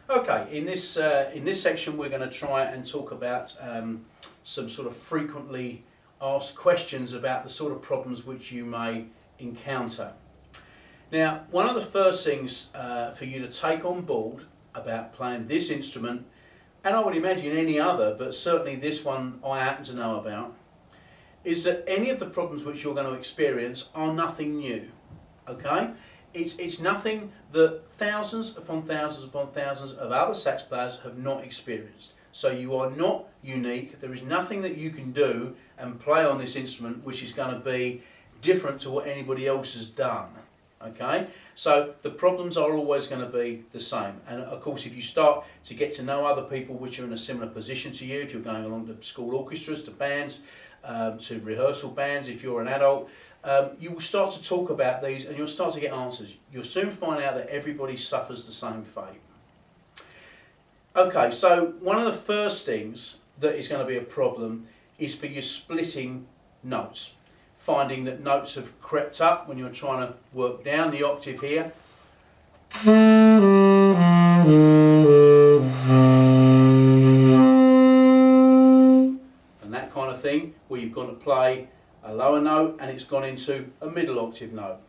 Okay, in this section we're going to try and talk about some sort of frequently asked questions about the sort of problems which you may encounter. Now, one of the first things for you to take on board about playing this instrument, and I would imagine any other, but certainly this one I happen to know about, is that any of the problems which you're going to experience are nothing new. Okay? It's nothing that thousands upon thousands upon thousands of other sax players have not experienced. So you are not unique. There is nothing that you can do and play on this instrument which is going to be different to what anybody else has done. Okay, so the problems are always going to be the same. And of course, if you start to get to know other people which are in a similar position to you, if you're going along to school orchestras, to bands, to rehearsal bands, if you're an adult, you will start to talk about these and you'll start to get answers. You'll soon find out that everybody suffers the same fate. Okay, so one of the first things that is going to be a problem is for you splitting notes. Finding that notes have crept up when you're trying to work down the octave here. And that kind of thing, where you've gone to play a lower note and it's gone into a middle octave note.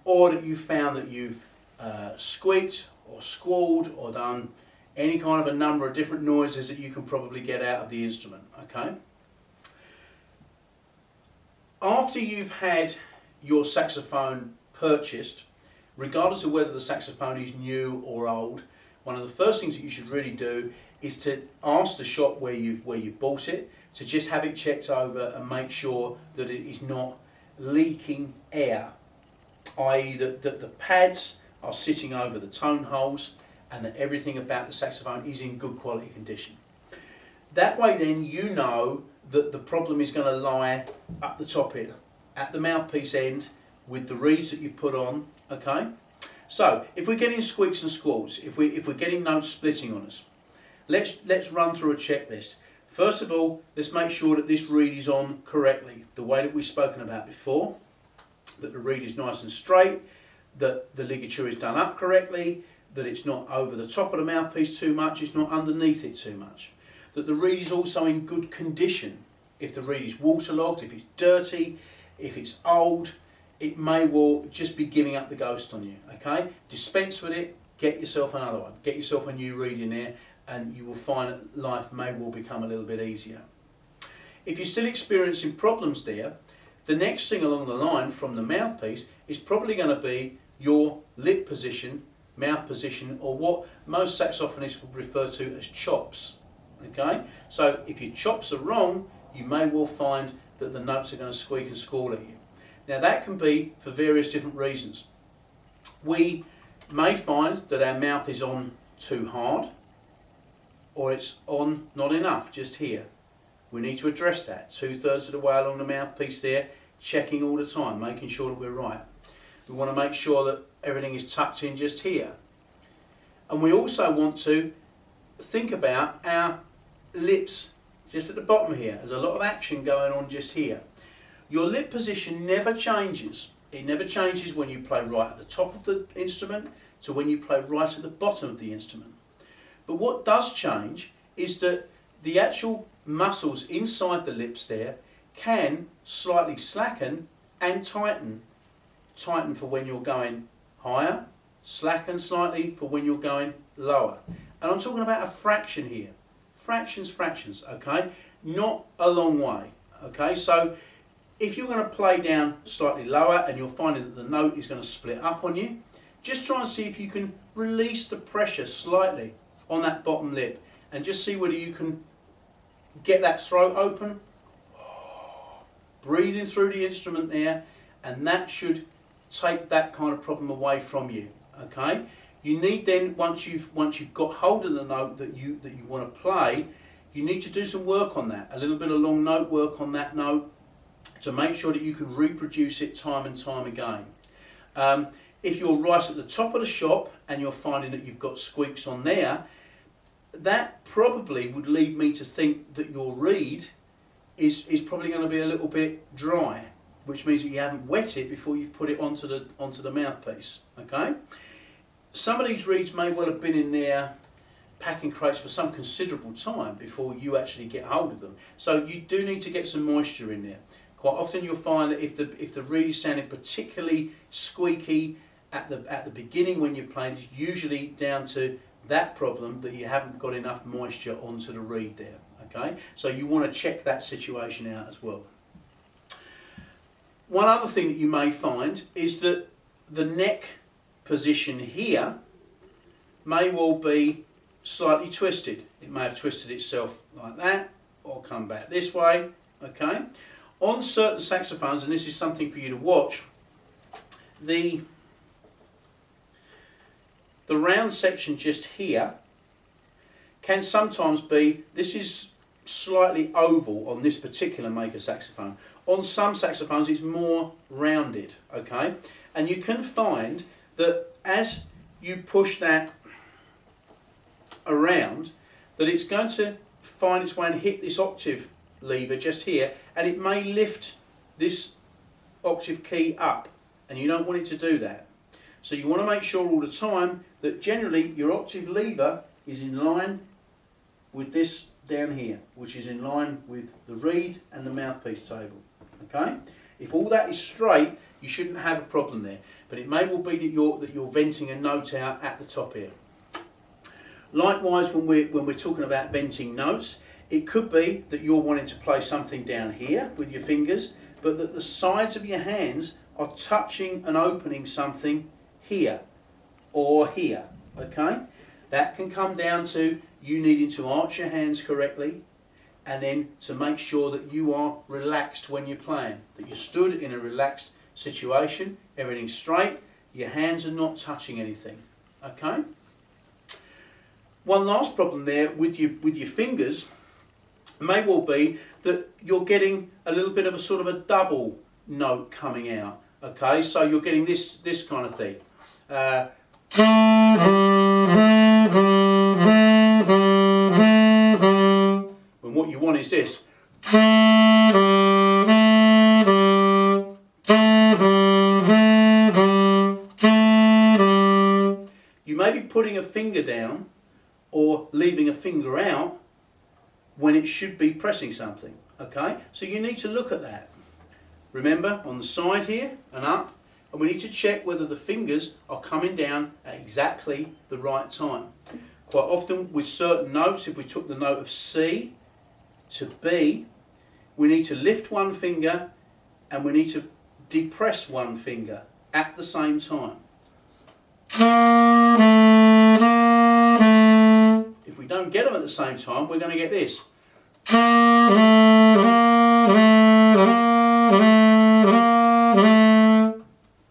Or that you've found that you've squeaked or squalled or done any kind of a number of different noises that you can probably get out of the instrument. Okay. After you've had your saxophone purchased, regardless of whether the saxophone is new or old, one of the first things that you should really do is to ask the shop where you've bought it to just have it checked over and make sure that it is not leaking air, i.e. that the pads are sitting over the tone holes and that everything about the saxophone is in good quality condition. That way then you know that the problem is going to lie up the top here, at the mouthpiece end, with the reeds that you've put on. Okay. So if we're getting squeaks and squalls, if we're getting notes splitting on us, let's run through a checklist. First of all, let's make sure that this reed is on correctly, the way that we've spoken about before. That the reed is nice and straight, that the ligature is done up correctly, that it's not over the top of the mouthpiece too much, it's not underneath it too much. That the reed is also in good condition. If the reed is waterlogged, if it's dirty, if it's old, it may well just be giving up the ghost on you. Okay, dispense with it, get yourself another one, get yourself a new reed in there, and you will find that life may well become a little bit easier. If you're still experiencing problems there, the next thing along the line from the mouthpiece is probably going to be your lip position, mouth position, or what most saxophonists would refer to as chops. Okay, so if your chops are wrong, you may well find that the notes are going to squeak and squall at you. Now that can be for various different reasons. We may find that our mouth is on too hard, or it's on not enough, just here. We need to address that. 2/3 of the way along the mouthpiece there, checking all the time, making sure that we're right. We want to make sure that everything is tucked in just here. And we also want to think about our lips just at the bottom here. There's a lot of action going on just here. Your lip position never changes. It never changes when you play right at the top of the instrument to when you play right at the bottom of the instrument. But what does change is that the actual muscles inside the lips there can slightly slacken and tighten. Tighten for when you're going higher, slacken slightly for when you're going lower. And I'm talking about a fraction here. Fractions, okay? Not a long way, okay? So if you're going to play down slightly lower and you're finding that the note is going to split up on you, just try and see if you can release the pressure slightly on that bottom lip and just see whether you can get that throat open, breathing through the instrument there, and that should take that kind of problem away from you, okay? You need then, once you've got hold of the note that you want to play, you need to do some work on that, a little bit of long note work on that note to make sure that you can reproduce it time and time again. If you're right at the top of the shop and you're finding that you've got squeaks on there, that probably would lead me to think that your reed is probably going to be a little bit dry, which means that you haven't wet it before you put it onto the mouthpiece. Okay. some of these reeds may well have been in there packing crates for some considerable time before you actually get hold of them. So you do need to get some moisture in there. Quite often you'll find that if the reed is sounding particularly squeaky at the beginning when you're playing, it's usually down to that problem that you haven't got enough moisture onto the reed there. Okay, so you want to check that situation out as well. One other thing that you may find is that the neck position here may well be slightly twisted. It may have twisted itself like that or come back this way. Okay, on certain saxophones, and this is something for you to watch, the round section just here can sometimes be, this is slightly oval on this particular maker saxophone. On some saxophones it's more rounded, okay? And you can find that as you push that around, that it's going to find its way and hit this octave lever just here, and it may lift this octave key up, and you don't want it to do that. So you want to make sure all the time that generally your octave lever is in line with this down here, which is in line with the reed and the mouthpiece table. Okay? If all that is straight, you shouldn't have a problem there. But it may well be that you're venting a note out at the top here. Likewise, when we're talking about venting notes, it could be that you're wanting to play something down here with your fingers, but that the sides of your hands are touching and opening something here or here. Okay? That can come down to you needing to arch your hands correctly, and then to make sure that you are relaxed when you're playing, that you're stood in a relaxed situation, everything's straight, your hands are not touching anything. Okay? One last problem there with your fingers may well be that you're getting a little bit of a sort of a double note coming out. Okay, so you're getting this kind of thing. And what you want is this. You may be putting a finger down or leaving a finger out when it should be pressing something. Okay, so you need to look at that. Remember, on the side here and up, and we need to check whether the fingers are coming down at exactly the right time. Quite often with certain notes, if we took the note of C to B, we need to lift one finger and we need to depress one finger at the same time. If we don't get them at the same time, we're going to get this.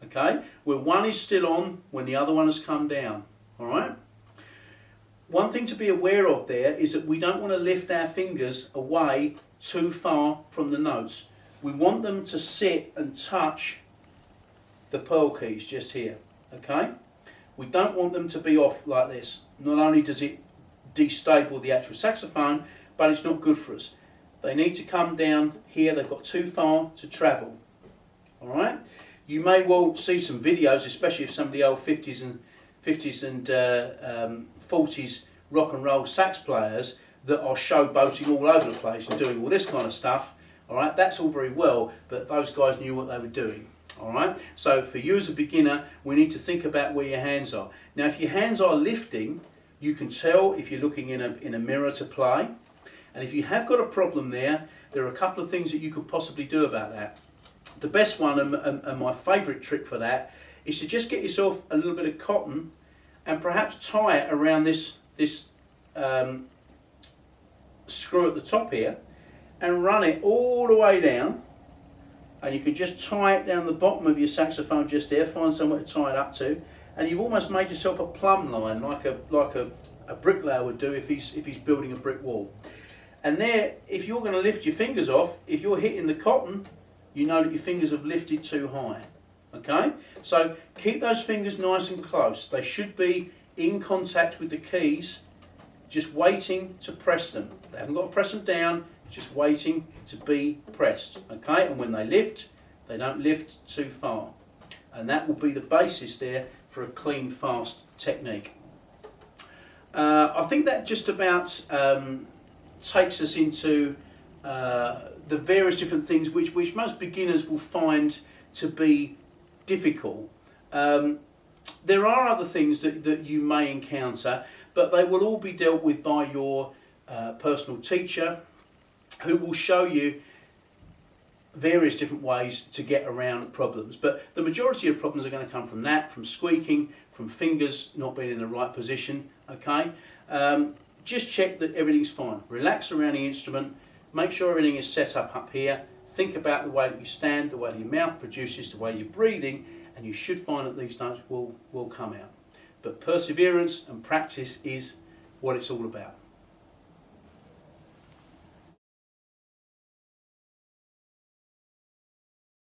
Okay, where one is still on when the other one has come down. All right. One thing to be aware of there is that we don't want to lift our fingers away too far from the notes. We want them to sit and touch the pearl keys just here. Okay. We don't want them to be off like this. Not only does it destabilize the actual saxophone, but it's not good for us. They need to come down here. They've got too far to travel. All right. You may well see some videos, especially of some of the old 50s and 40s rock and roll sax players that are showboating all over the place and doing all this kind of stuff. All right, that's all very well, but those guys knew what they were doing. All right, so for you as a beginner, we need to think about where your hands are. Now, if your hands are lifting, you can tell if you're looking in a mirror to play. And if you have got a problem there are a couple of things that you could possibly do about that. The best one and my favourite trick for that is to just get yourself a little bit of cotton and perhaps tie it around this screw at the top here and run it all the way down, and you can just tie it down the bottom of your saxophone just there, find somewhere to tie it up to, and you've almost made yourself a plumb line like a bricklayer would do if he's building a brick wall. And there, if you're going to lift your fingers off, if you're hitting the cotton, you know that your fingers have lifted too high. Okay, so keep those fingers nice and close. They should be in contact with the keys, just waiting to press them. They haven't got to press them down, just waiting to be pressed. Okay, and when they lift, they don't lift too far. and that will be the basis there for a clean, fast technique. I think that just about takes us into the various different things which most beginners will find to be difficult. There are other things that you may encounter, but they will all be dealt with by your personal teacher, who will show you various different ways to get around problems. But the majority of problems are going to come from that, from squeaking, from fingers not being in the right position. Okay, just check that everything's fine. Relax around the instrument, make sure everything is set up here. Think about the way that you stand, the way that your mouth produces, the way you're breathing, and you should find that these notes will come out. But perseverance and practice is what it's all about.